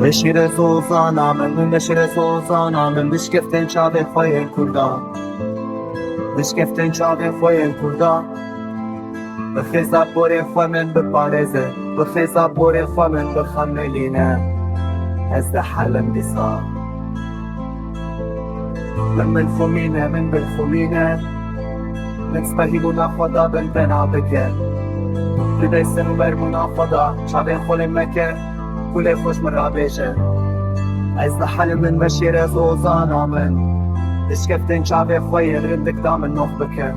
بشیر سوزانا من بشیر سوزانا من بشکفتن چاوی خوی کردا بشکفتن چاوی خوی کردا بخیزا بوری خوی من بپارزه بخیزا بوری خوی من بخملینه از ده حلم دیسا من فمینه من بالفمینه من سپهیبونا خدا بن بنا بکر بدای سنو برمونا خدا چاوی خولی مکر كل خوش من رابيشه از حل من بشير زوزانا من اشكفتن شعبي خوي رندك دام النوخ بك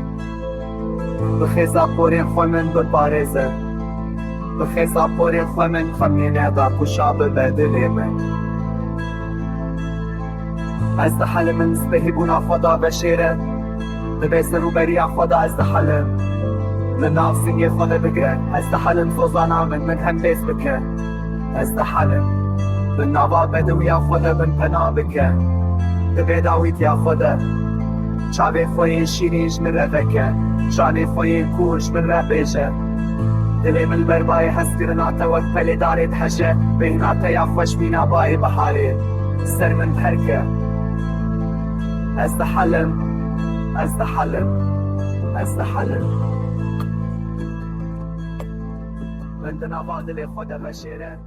بخيزا بوري خوي من بالباريزة بخيزا بوري خوي من خميني باكو شعب بدلي من از حل من سبهيبونا خدا بشيره ببيسر وبريع خدا از حل من نافسين يخونا بك از حل زوزانا من هم بيس بك از حلم من نابا بدو یا خدا من پناه بکن به داویت یا خدا شعب خوی شیریش من رفکه شان خوی کوش من رفشه دلی من بربای هستی رناتا وقت پلی دارید حشه بیناتا یا خوش بینا بای بحاری سر من ترکه از حلم از حلم از حلم من دنابا دلی خدا بشیره